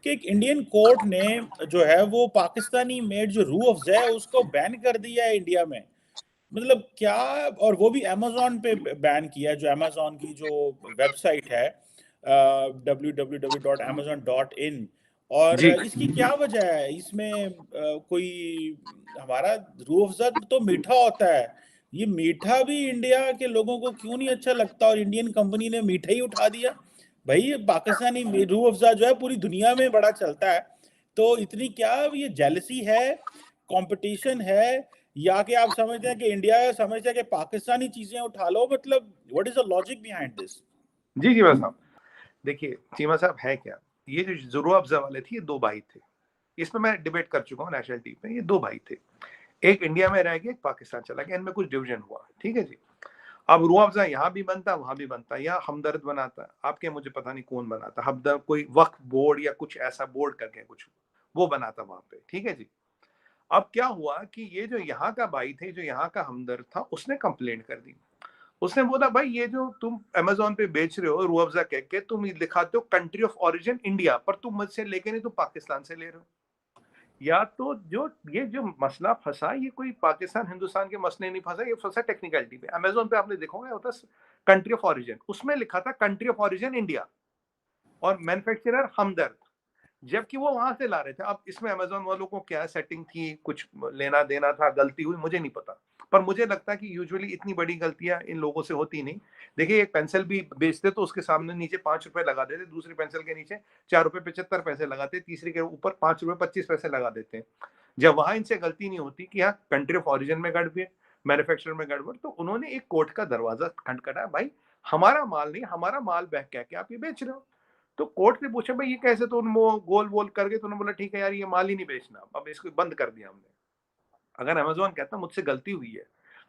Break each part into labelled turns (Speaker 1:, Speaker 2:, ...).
Speaker 1: कि एक Indian court ने जो है वो पाकिस्तानी मेड जो रूह अफ़ज़ा है उसको बैन कर दिया है इंडिया में। मतलब क्या, और वो भी अमेज़न पे बैन किया है, जो अमेज़न की जो वेबसाइट है www.amazon.in। और
Speaker 2: जी
Speaker 1: इसकी क्या वजह है? इसमें कोई हमारा रूह अफ़ज़ा तो मीठा होता है, ये मीठा भी इंडिया के लोगों को क्यों नहीं अच्छा लगता और इंडियन कंपनी ने मीठा ही उठा दिया? भई ये पाकिस्तानी रूह अफ़ज़ा जो है पूरी दुनिया में बड़ा चलता है, तो इतनी क्या ये जेलसी है, कॉम्पिटिशन है, या कि आप समझते हैं कि इंडिया समझता है कि पाकिस्तानी चीज़ें उठा लो? मतलब what is the logic behind this?
Speaker 2: जी चीमा साहब, देखिए चीमा साहब है क्या, ये जो रूह अफ़ज़ा वाले थे ये दो भाई थे। इसमें मैं डिबेट कर चुका हूँ नेशनल टीवी पे। ये दो भाई थे, एक इंडिया में रह गया, एक पाकिस्तान चला गया, इनमें कुछ डिवीजन हुआ, ठीक है जी। अब रूह अफ़ज़ा यहाँ भी बनता, वहां भी बनता, यहाँ हमदर्द बनाता, आपके मुझे पता नहीं कौन बनाता, हमदर्द कोई वक्फ बोर्ड या कुछ ऐसा बोर्ड करके कुछ वो बनाता वहां पे, ठीक है जी। अब क्या हुआ कि ये जो यहाँ का भाई थे, जो यहाँ का हमदर्द था, उसने कंप्लेंट कर दी। उसने बोला भाई ये जो तुम अमेज़न पे बेच रहे हो रूह अफ़ज़ा कह के, तुम दिखाते हो कंट्री ऑफ ओरिजिन इंडिया, पर तुम मुझसे लेके नहीं, तुम पाकिस्तान से ले रहे हो। या तो जो ये जो मसला फंसा, ये कोई पाकिस्तान हिंदुस्तान के मसले नहीं फंसा, ये फंसा टेक्निकलिटी पे। अमेज़न पे आपने देखा होगा होता कंट्री ऑफ ओरिजिन, उसमें लिखा था कंट्री ऑफ ओरिजिन इंडिया और मैन्युफैक्चरर हमदर्द, जबकि वो वहां से ला रहे थे। अब इसमें अमेज़न वालों को क्या सेटिंग थी, कुछ लेना देना था, गलती हुई, मुझे नहीं पता, पर मुझे लगता है कि यूजुअली इतनी बड़ी गलतियां इन लोगों से होती नहीं। देखिए एक पेंसिल भी बेचते तो उसके सामने नीचे 5 रुपए लगा देते, दूसरी पेंसिल के नीचे 4 रुपए 75 पैसे लगाते, तीसरी के ऊपर 5 रुपए 25 पैसे लगा देते हैं। जब वहां इनसे गलती नहीं होती कि हाँ कंट्री ऑफ ओरिजिन में गड़बड़, मैन्युफैक्चर में गड़बड़, तो उन्होंने एक कोर्ट का दरवाजा खटखटाया, भाई हमारा माल नहीं, हमारा माल बह कह के आप ये बेच रहे हो। तो कोर्ट ने पूछा भाई ये कैसे, तो वो गोल वोल करके तो उन्होंने बोला ठीक है यार ये माल ही नहीं बेचना, अब इसको बंद कर दिया हमने। अगर अमेज़न कहता मुझसे गलती हुई है,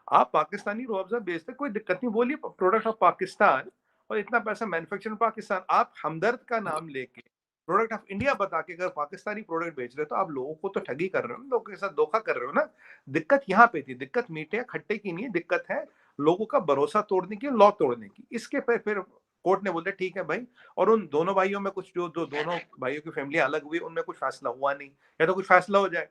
Speaker 2: आप पाकिस्तानी रूह अफ़ज़ा बेचते, कोई दिक्कत नहीं, बोलिए प्रोडक्ट ऑफ पाकिस्तान, और इतना पैसा मैन्युफैक्चरिंग पाकिस्तान, आप हमदर्द का नाम लेके प्रोडक्ट ऑफ इंडिया बता के अगर पाकिस्तानी प्रोडक्ट बेच रहे हो, तो आप लोगों को तो ठगी कर रहे हो ना, लोगों के साथ धोखा कर रहे हो ना। दिक्कत यहाँ पे थी, दिक्कत मीठे या खट्टे की नहीं है, दिक्कत है लोगों का भरोसा तोड़ने की, लॉ तोड़ने की। इसके फिर कोर्ट ने बोला ठीक है भाई, और उन दोनों भाइयों में कुछ जो दोनों भाइयों की फैमिली अलग हुई, उनमें कुछ फैसला हुआ नहीं, या तो कुछ फैसला हो जाए।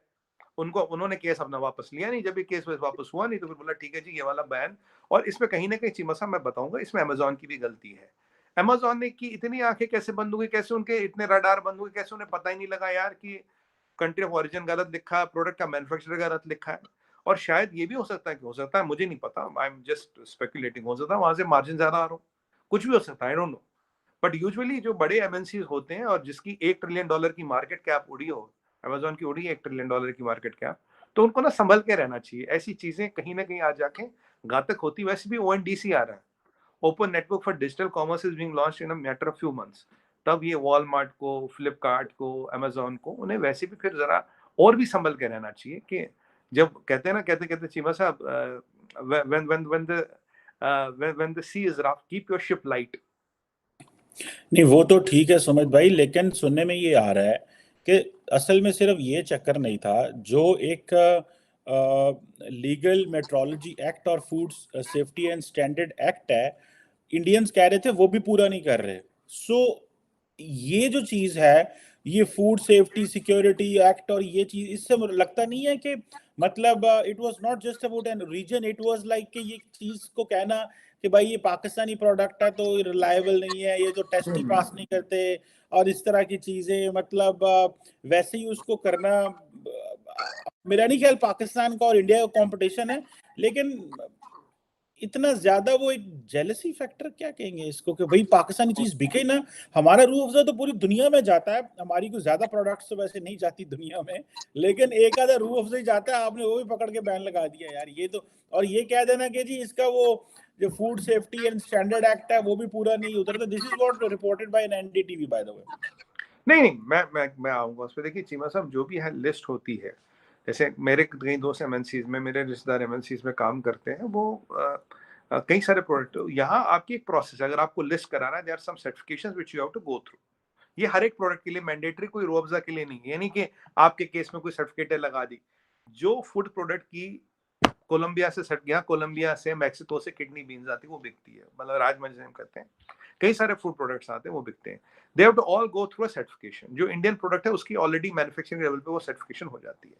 Speaker 2: उनको उन्होंने केस अपना वापस लिया नहीं, जब ये केस वापस हुआ नहीं, तो फिर बोला ठीक है जी ये वाला बैन। और इसमें कहीं ना कहीं चीमा साहब मैं बताऊंगा, इसमें अमेज़न की भी गलती है। अमेज़न ने की इतनी आंखें कैसे बंद हो गई, कैसे उनके इतने रडार बंद हो गए, कैसे उन्हें पता ही नहीं लगा यार कि कंट्री ऑफ ओरिजिन गलत लिखा है, प्रोडक्ट का मैन्युफैक्चरर गलत लिखा है। और शायद ये भी हो सकता है, कि हो सकता है, मुझे नहीं पता, आई एम जस्ट स्पेकुलेटिंग, हो सकता है वहां से मार्जिन ज्यादा आ रहा हो, कुछ भी हो सकता है, I don't know. But usually जो बड़े एमएनसी होते हैं और जिसकी $1 ट्रिलियन की मार्केट कैप उड़ी हो, अमेज़न की उड़ी $1 ट्रिलियन की मार्केट कैप, तो उनको ना संभल के रहना चाहिए, ऐसी चीजें कहीं ना कहीं आ जाके घातक होती। वैसे भी ओएनडीसी आ रहा है, open network for digital commerce is being launched in a matter of few months. तब ये वॉलमार्ट को, फ्लिपकार्ट को, अमेज़न को, उन्हें वैसे भी फिर जरा और भी संभल के रहना चाहिए। कि जब कहते हैं ना, कहते कहते चीमा साहब, when the sea is rough keep your ship light.
Speaker 1: नहीं, वो तो ठीक है सुमित भाई, लेकिन सुनने में ये आ रहा है कि असल में सिर्फ ये चक्कर नहीं था, जो एक लीगल मेट्रोलॉजी एक्ट और food safety and standard act है, इंडियंस कह रहे थे वो भी पूरा नहीं कर रहे। सो ये जो चीज़ है, ये फूड सेफ्टी सिक्योरिटी एक्ट और ये चीज़, इससे मुझे लगता नहीं है कि मतलब it was not just about an reason, it was like कि ये चीज़ को कहना कि भाई ये पाकिस्तानी प्रोडक्ट है तो रिलायबल नहीं है, ये जो टेस्ट ही पास नहीं करते और इस तरह की चीज़ें, मतलब वैसे ही उसको करना। मेरा नहीं ख्याल पाकिस्तान का और इंडिया का कंपटीशन है, लेकिन इतना ज़्यादा वो एक जेलसी फैक्टर क्या कहेंगे इसको, कि भाई पाकिस्तानी चीज़ बिके ना। हमारा रूह अफ़ज़ा तो पूरी दुनिया में जाता है, हमारी कोई ज़्यादा प्रोडक्ट्स तो वैसे नहीं जाती दुनिया में, लेकिन एक आधा रूह अफ़ज़ा ही जाता है, आपने वो भी पकड़ के बैन लगा दिया यार, ये तो। और ये कह देना कि जी इसका वो जो food safety and standard act है वो भी पूरा नहीं उतरता। This is what reported by an NDTV by the way.
Speaker 2: नहीं नहीं, मैं आऊंगा उस पर। देखिए चीमा साहब, जो भी है लिस्ट होती है, जैसे मेरे कई दोस्त एमएनसीज में, मेरे रिश्तेदार एमएनसीज में काम करते हैं, वो कई सारे प्रोडक्ट, यहाँ आपकी एक प्रोसेस, अगर आपको लिस्ट कराना है, there are some certifications which you have to go through. ये हर एक प्रोडक्ट के लिए मैंडेटरी, कोई रूह अफ़ज़ा के लिए नहीं है, यानी कि आपके केस में कोई सर्टिफिकेट लगा दी। जो फूड प्रोडक्ट की कोलंबिया से सट गया, कोलंबिया से, मैक्सिको से किडनी बीन्स आती है, वो बिकती है, मतलब राजमा जिसे हम कहते हैं, कई सारे फूड प्रोडक्ट्स आते हैं वो बिकते हैं, they have to all go through a certification. जो इंडियन प्रोडक्ट है उसकी ऑलरेडी मैन्युफैक्चरिंग लेवल पे वो सर्टिफिकेशन हो जाती है।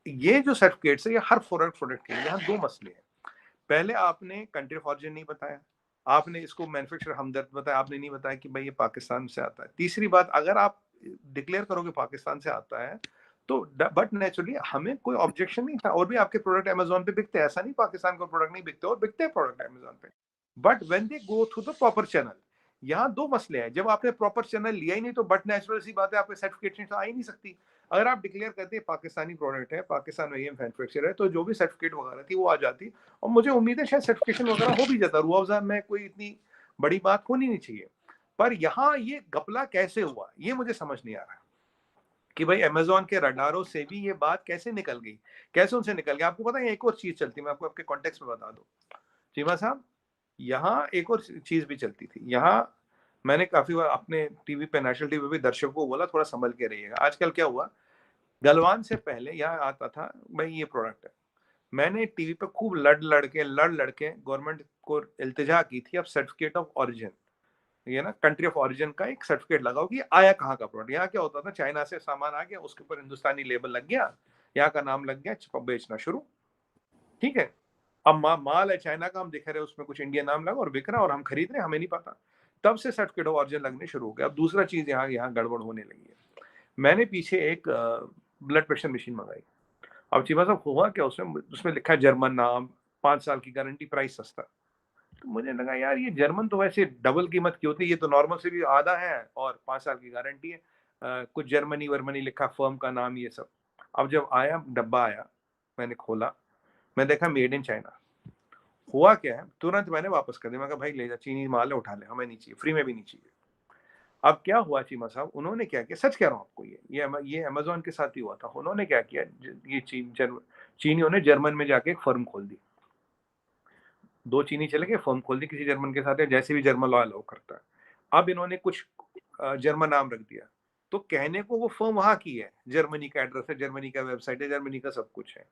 Speaker 2: ये जो सर्टिफिकेट्स है ये हर प्रोडक्ट के लिए, यहाँ दो मसले हैं। पहले आपने कंट्री ऑफ ऑरिजिन नहीं बताया, आपने इसको मैन्युफैक्चरर हमदर्द बताया, आपने नहीं बताया कि भाई ये पाकिस्तान से आता है। तीसरी बात, अगर आप डिक्लेयर करोगे पाकिस्तान से आता है तो बट नेचुरली हमें कोई ऑब्जेक्शन नहीं था, और भी आपके प्रोडक्ट अमेज़न पे बिकते हैं, ऐसा नहीं पाकिस्तान का प्रोडक्ट नहीं बिकते, और बिकते हैं प्रोडक्ट अमेज़न पे, but when they go through the proper channel. यहाँ दो मसले हैं, जब आपने प्रॉपर चैनल लिया ही नहीं तो बट नेचुरल सी बात है आपके सर्टिफिकेशन तो आ ही नहीं सकती। अगर आप डिक्लेयर करते हैं पाकिस्तानी प्रोडक्ट है, पाकिस्तान में ये मैन्युफैक्चर है, तो जो भी सर्टिफिकेट वगैरह थी वो आ जाती, और मुझे उम्मीद है शायद सर्टिफिकेशन वगैरह हो भी जाता, रुआ अफ़ज़ा में कोई इतनी बड़ी बात होनी नहीं चाहिए। पर यहाँ ये घपला कैसे हुआ ये मुझे समझ नहीं आ रहा कि भाई अमेज़न के रडारों से भी ये बात कैसे निकल गई, कैसे उनसे निकल गई। आपको पता है एक और चीज चलती है, मैं आपको आपके कॉन्टेक्स्ट में बता दूं चीमा साहब, यहाँ एक और चीज भी चलती थी। यहाँ मैंने काफी बार अपने टीवी पे, नेशनल टीवी पे भी दर्शकों को बोला थोड़ा संभल के रहिएगा। आजकल क्या हुआ, गलवान से पहले यहाँ आता था भाई ये प्रोडक्ट है, मैंने टीवी पे खूब लड़ के गवर्नमेंट को इल्तिजा की थी अब सर्टिफिकेट ऑफ ओरिजिन, ये ना कंट्री ऑफ ओरिजिन का एक सर्टिफिकेट लगाओ कि आया कहाँ का प्रोडक्ट। यहाँ क्या होता था, चाइना से सामान आ गया, उसके ऊपर हिंदुस्तानी लेबल लग गया, यहाँ का नाम लग गया, बेचना शुरू। ठीक है, अब माल है चाइना का, हम दिख रहे हैं उसमें कुछ इंडिया नाम लगा और बिक रहा, और हम खरीद रहे हैं, हमें नहीं पता। तब से सर्टिफिकेट ऑफ ओरिजिन लगने शुरू हो गया। अब दूसरा चीज यहाँ गड़बड़ होने लगी है। मैंने पीछे एक ब्लड प्रेशर मशीन मंगाई। अब चीमा साहब हुआ क्या, उसमें लिखा है जर्मन नाम, 5 साल की गारंटी, प्राइस सस्ता। तो मुझे लगा यार ये जर्मन तो वैसे डबल कीमत की होती है, ये तो नॉर्मल से भी आधा है और 5 साल की गारंटी है, कुछ जर्मनी वर्मनी लिखा, फर्म का नाम, ये सब। अब जब आया डब्बा आया, मैंने खोला, मैं देखा मेड इन चाइना। हुआ क्या है, तुरंत मैंने वापस कर दिया, मैं कहा भाई ले जा, चीनी माल है, उठा ले, हमें नहीं चाहिए, फ्री में भी नहीं चाहिए। अब क्या हुआ चीमा साहब, उन्होंने क्या किया, सच कह रहा हूँ आपको, ये अमेज़न के साथ ही हुआ था। उन्होंने क्या किया, ये चीनियों ने जर्मन में जाके एक फर्म खोल दी, 2 चीनी चले गए, फर्म खोल दी किसी जर्मन के साथ, या जैसे भी जर्मन लॉ अलाउ करता है। अब इन्होंने कुछ जर्मन नाम रख दिया, तो कहने को वो फर्म वहां की है, जर्मनी का एड्रेस है, जर्मनी का वेबसाइट है, जर्मनी का सब कुछ है,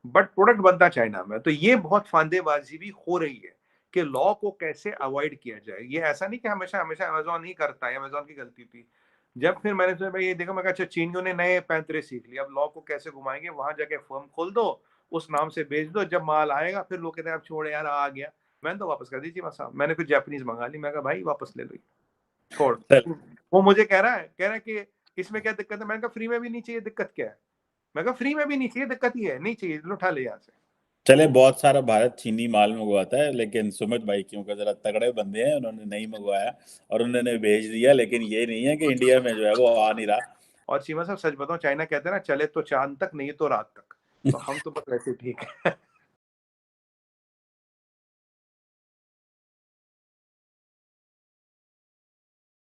Speaker 2: बट प्रोडक्ट बनता चाइना में। तो ये बहुत फांदेबाजी भी हो रही है कि लॉ को कैसे अवॉइड किया जाए। ये ऐसा नहीं कि हमेशा हमेशा अमेज़न ही करता है, अमेज़न की गलती थी। जब फिर मैंने सोचा भाई ये देखा, मैं कहा अच्छा चीनियों ने नए पैंतरे सीख लिए, अब लॉ को कैसे घुमाएंगे, वहां जाके फर्म खोल दो, उस नाम से बेच दो, जब माल आएगा फिर लोग कहते हैं अब छोड़ यार आ गया। मैंने तो वापस कर दी थी साहब, मैंने फिर जापानीज मंगा ली, मैं कहा भाई वापस ले लो, छोड़। वो मुझे कह रहा है कि इसमें क्या दिक्कत है, मैंने कहा फ्री में भी नहीं चाहिए, दिक्कत क्या है, मैं कहा फ्री में भी नहीं चाहिए, दिक्कत ही है, नहीं चाहिए, लो उठा ले यहाँ से।
Speaker 1: चले, बहुत सारा भारत चीनी माल मंगवाता है, लेकिन सुमित भाई क्योंकि जरा तगड़े बंदे हैं, उन्होंने नहीं मंगवाया और उन्होंने भेज दिया, लेकिन ये नहीं है कि इंडिया में जो है वो आ नहीं रहा।
Speaker 2: और सीमा साहब सच बताओ, चाइना कहते हैं ना, चले तो चांद तक, नहीं तो रात तक, तो हम तो बस वैसे ठीक है।